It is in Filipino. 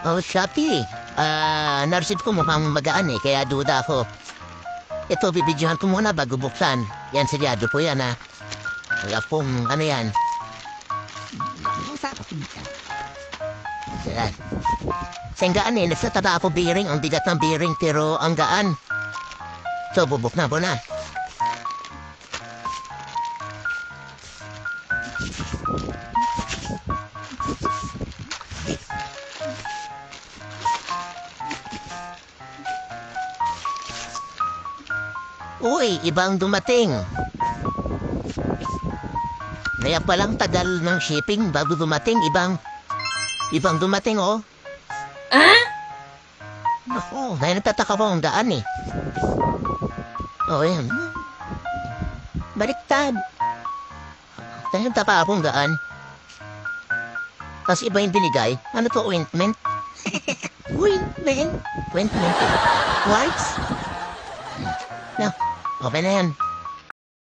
Oh, Shopee. Narisip ko mukhang magaan eh, kaya duda ako. Ito, bibidyohan ko muna bago buksan. Yan, silyado po yan ha. Wala pong, ano yan. Yan. Senggaan eh, nasa taba ako bearing, ang bigat ng bearing, pero ang gaan. So, bubuk na po na. Uy, ibang dumating. Kaya palang tagal ng shipping bago dumating. Ibang dumating, oh. Ako, kaya nagtataka ko ang daan, eh. Oh, yan. Baliktad. Kaya nagtaka akong daan. Tapos iba yung binigay. Ano to, ointment? Ointment? Ointment, eh. Quartz? No, okay na yan.